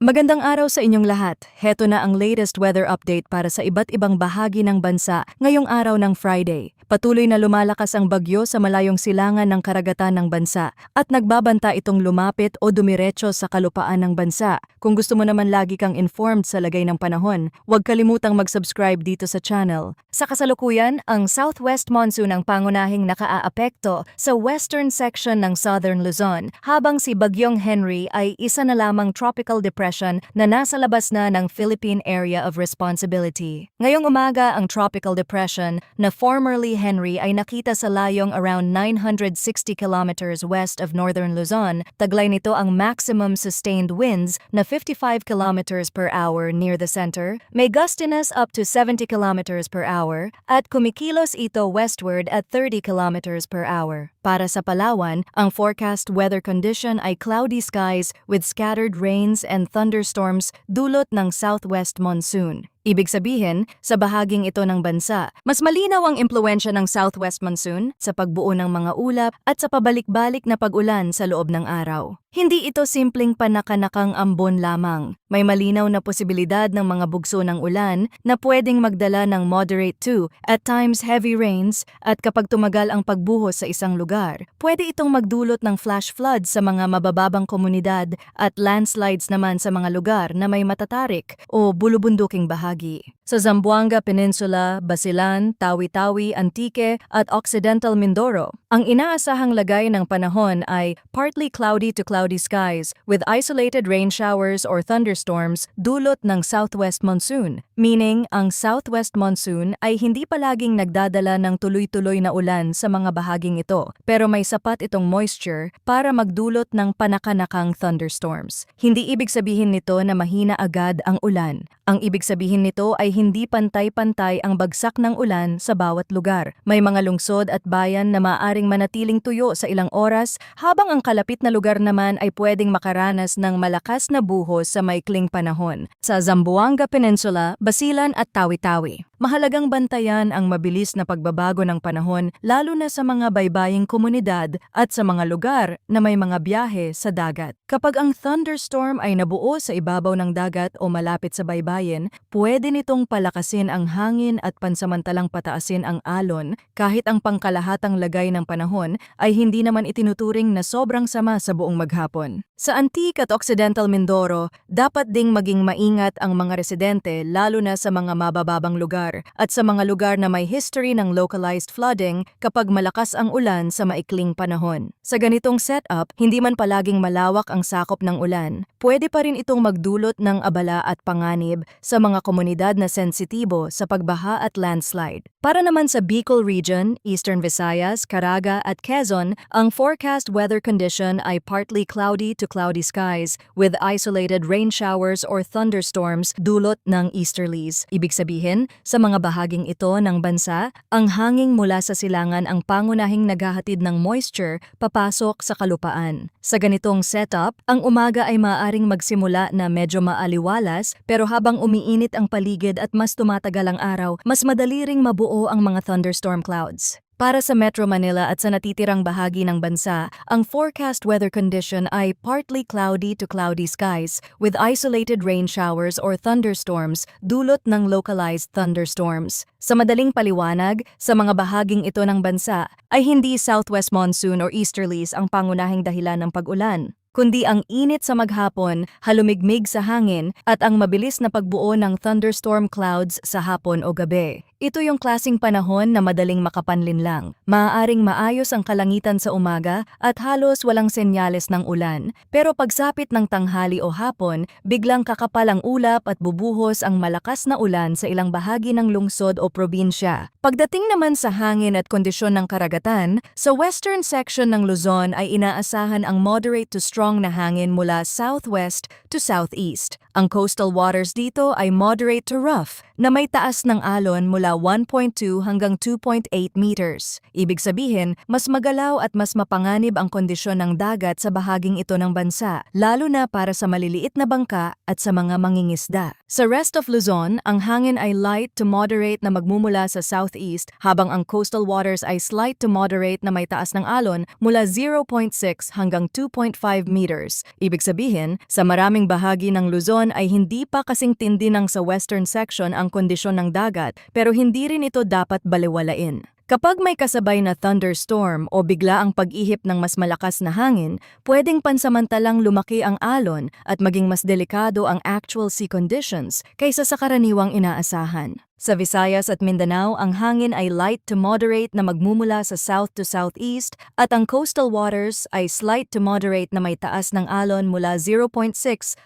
Magandang araw sa inyong lahat. Heto na ang latest weather update para sa iba't ibang bahagi ng bansa ngayong araw ng Friday. Patuloy na lumalakas ang bagyo sa malayong silangan ng karagatan ng bansa at nagbabanta itong lumapit o dumiretso sa kalupaan ng bansa. Kung gusto mo naman lagi kang informed sa lagay ng panahon, huwag kalimutang mag-subscribe dito sa channel. Sa kasalukuyan, ang southwest monsoon ang pangunahing nakaaapekto sa western section ng southern Luzon, habang si Bagyong Henry ay isa na lamang tropical depression na nasa labas na ng Philippine Area of Responsibility. Ngayong umaga, ang tropical depression na formerly Henry ay nakita sa layong around 960 kilometers west of northern Luzon. Taglay nito ang maximum sustained winds na 55 kilometers per hour near the center, may gustiness up to 70 kilometers per hour, at kumikilos ito westward at 30 kilometers per hour. Para sa Palawan, ang forecast weather condition ay cloudy skies with scattered rains and thunderstorms dulot ng southwest monsoon. Ibig sabihin, sa bahaging ito ng bansa, mas malinaw ang impluwensya ng southwest monsoon sa pagbuo ng mga ulap at sa pabalik-balik na pag-ulan sa loob ng araw. Hindi ito simpleng panakanakang ambon lamang. May malinaw na posibilidad ng mga bugso ng ulan na pwedeng magdala ng moderate to, at times heavy rains, at kapag tumagal ang pagbuhos sa isang lugar, pwede itong magdulot ng flash floods sa mga mabababang komunidad at landslides naman sa mga lugar na may matatarik o bulubunduking bahagi. Sa Zamboanga Peninsula, Basilan, Tawi-Tawi, Antique at Occidental Mindoro, ang inaasahang lagay ng panahon ay partly cloudy to cloudy skies with isolated rain showers or thunderstorms dulot ng southwest monsoon, meaning ang southwest monsoon ay hindi palaging nagdadala ng tuloy-tuloy na ulan sa mga bahaging ito, pero may sapat itong moisture para magdulot ng panakanakang thunderstorms. Hindi ibig sabihin nito na mahina agad ang ulan. Ang ibig sabihin nito ay hindi pantay-pantay ang bagsak ng ulan sa bawat lugar. May mga lungsod at bayan na maaaring manatiling tuyo sa ilang oras, habang ang kalapit na lugar naman ay pwedeng makaranas ng malakas na buhos sa maikling panahon. Sa Zamboanga Peninsula, Basilan at Tawi-Tawi, mahalagang bantayan ang mabilis na pagbabago ng panahon, lalo na sa mga baybaying komunidad at sa mga lugar na may mga biyahe sa dagat. Kapag ang thunderstorm ay nabuo sa ibabaw ng dagat o malapit sa baybayin, pwede nitong palakasin ang hangin at pansamantalang pataasin ang alon, kahit ang pangkalahatang lagay ng panahon ay hindi naman itinuturing na sobrang sama sa buong maghapon. Sa Antique at Occidental Mindoro, dapat ding maging maingat ang mga residente, lalo na sa mga mabababang lugar at sa mga lugar na may history ng localized flooding kapag malakas ang ulan sa maikling panahon. Sa ganitong setup, hindi man palaging malawak ang sakop ng ulan, pwede pa rin itong magdulot ng abala at panganib sa mga komunidad na sensitibo sa pagbaha at landslide. Para naman sa Bicol Region, Eastern Visayas, Caraga at Quezon, ang forecast weather condition ay partly cloudy to cloudy skies with isolated rain showers or thunderstorms dulot ng easterlies. Ibig sabihin, sa mga bahaging ito ng bansa, ang hangin mula sa silangan ang pangunahing naghahatid ng moisture papasok sa kalupaan. Sa ganitong setup, ang umaga ay maaaring magsimula na medyo maaliwalas, pero habang umiinit ang paligid at mas tumatagal ang araw, mas madali ring mabuo ang mga thunderstorm clouds. Para sa Metro Manila at sa natitirang bahagi ng bansa, ang forecast weather condition ay partly cloudy to cloudy skies with isolated rain showers or thunderstorms dulot ng localized thunderstorms. Sa madaling paliwanag, sa mga bahaging ito ng bansa ay hindi southwest monsoon or easterlies ang pangunahing dahilan ng pag-ulan, kundi ang init sa maghapon, halumigmig sa hangin at ang mabilis na pagbuo ng thunderstorm clouds sa hapon o gabi. Ito yung klasing panahon na madaling makapanlin lang. Maaaring maayos ang kalangitan sa umaga at halos walang senyales ng ulan. Pero pagsapit ng tanghali o hapon, biglang kakapal ang ulap at bubuhos ang malakas na ulan sa ilang bahagi ng lungsod o probinsya. Pagdating naman sa hangin at kondisyon ng karagatan, sa western section ng Luzon ay inaasahan ang moderate to strong na hangin mula southwest to southeast. Ang coastal waters dito ay moderate to rough, na may taas ng alon mula 1.2 hanggang 2.8 meters. Ibig sabihin, mas magalaw at mas mapanganib ang kondisyon ng dagat sa bahaging ito ng bansa, lalo na para sa maliliit na bangka at sa mga mangingisda. Sa rest of Luzon, ang hangin ay light to moderate na magmumula sa southeast, habang ang coastal waters ay slight to moderate na may taas ng alon mula 0.6 hanggang 2.5 meters. Ibig sabihin, sa maraming bahagi ng Luzon ay hindi pa kasing tindi ng sa western section ang kondisyon ng dagat, pero hindi rin ito dapat balewalain. Kapag may kasabay na thunderstorm o bigla ang pag-ihip ng mas malakas na hangin, pwedeng pansamantalang lumaki ang alon at maging mas delikado ang actual sea conditions kaysa sa karaniwang inaasahan. Sa Visayas at Mindanao, ang hangin ay light to moderate na magmumula sa south to southeast at ang coastal waters ay slight to moderate na may taas ng alon mula 0.6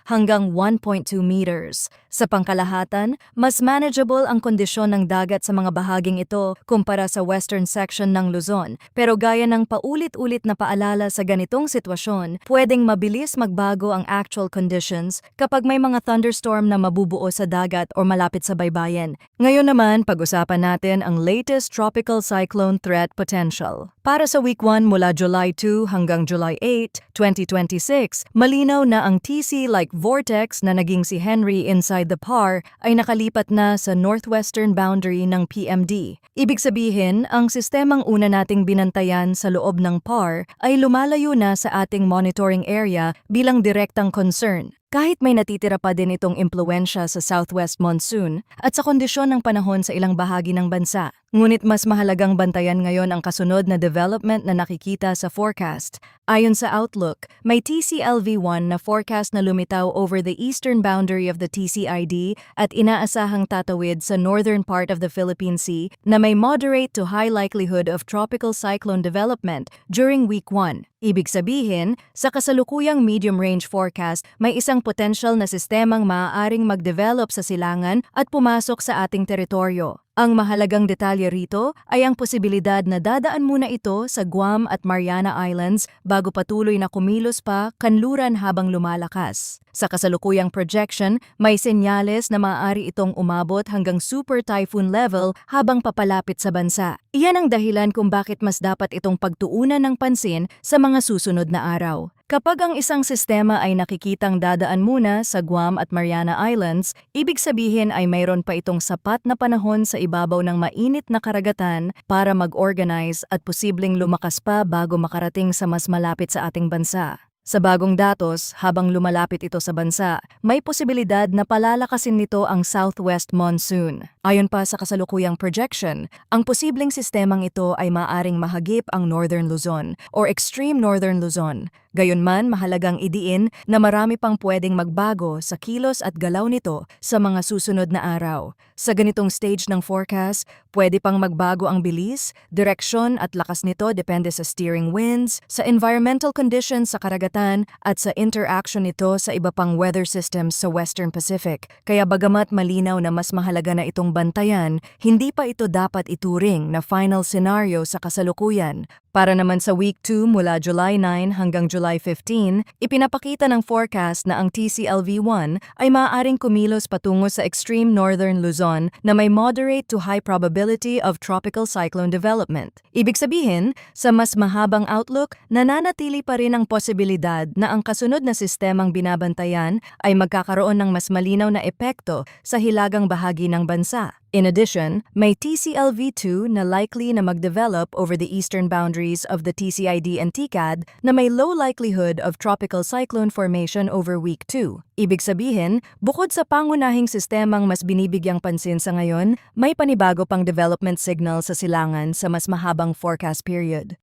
hanggang 1.2 meters. Sa pangkalahatan, mas manageable ang kondisyon ng dagat sa mga bahaging ito kumpara sa western section ng Luzon. Pero gaya ng paulit-ulit na paalala sa ganitong sitwasyon, pwedeng mabilis magbago ang actual conditions kapag may mga thunderstorm na mabubuo sa dagat o malapit sa baybayin. Ngayon naman, pag-usapan natin ang latest tropical cyclone threat potential. Para sa week 1 mula July 2 hanggang July 8, 2026, malinaw na ang TC-like vortex na naging si Henry inside the PAR ay nakalipat na sa northwestern boundary ng PMD. Ibig sabihin, ang sistemang una nating binantayan sa loob ng PAR ay lumalayo na sa ating monitoring area bilang direktang concern. Kahit may natitira pa din itong impluensya sa southwest monsoon at sa kondisyon ng panahon sa ilang bahagi ng bansa. Ngunit mas mahalagang bantayan ngayon ang kasunod na development na nakikita sa forecast. Ayon sa Outlook, may TCLV1 na forecast na lumitaw over the eastern boundary of the TCID at inaasahang tatawid sa northern part of the Philippine Sea na may moderate to high likelihood of tropical cyclone development during week 1. Ibig sabihin, sa kasalukuyang medium-range forecast, may isang potential na sistemang maaaring mag-develop sa silangan at pumasok sa ating teritoryo. Ang mahalagang detalye rito ay ang posibilidad na dadaan muna ito sa Guam at Mariana Islands bago patuloy na kumilos pa kanluran habang lumalakas. Sa kasalukuyang projection, may senyales na maaari itong umabot hanggang super typhoon level habang papalapit sa bansa. Iyan ang dahilan kung bakit mas dapat itong pagtuunan ng pansin sa mga susunod na araw. Kapag ang isang sistema ay nakikitang dadaan muna sa Guam at Mariana Islands, ibig sabihin ay mayroon pa itong sapat na panahon sa ibabaw ng mainit na karagatan para mag-organize at posibleng lumakas pa bago makarating sa mas malapit sa ating bansa. Sa bagong datos, habang lumalapit ito sa bansa, may posibilidad na palalakasin nito ang southwest monsoon. Ayon pa sa kasalukuyang projection, ang posibleng sistemang ito ay maaring mahagip ang Northern Luzon or Extreme Northern Luzon. Gayunman, mahalagang idiin na marami pang pwedeng magbago sa kilos at galaw nito sa mga susunod na araw. Sa ganitong stage ng forecast, pwede pang magbago ang bilis, direksyon at lakas nito depende sa steering winds, sa environmental conditions sa karagatan at sa interaction nito sa iba pang weather systems sa Western Pacific. Kaya bagamat malinaw na mas mahalaga na itong bantayan, hindi pa ito dapat ituring na final scenario sa kasalukuyan. Para naman sa week 2 mula July 9 hanggang July 15, ipinapakita ng forecast na ang TCLV1 ay maaaring kumilos patungo sa extreme northern Luzon na may moderate to high probability of tropical cyclone development. Ibig sabihin, sa mas mahabang outlook, nananatili pa rin ang posibilidad na ang kasunod na sistemang binabantayan ay magkakaroon ng mas malinaw na epekto sa hilagang bahagi ng bansa. In addition, may TCLV2 na likely na mag-develop over the eastern boundaries of the TCID and TCAD na may low likelihood of tropical cyclone formation over week 2. Ibig sabihin, bukod sa pangunahing sistemang mas binibigyang pansin sa ngayon, may panibago pang development signal sa silangan sa mas mahabang forecast period.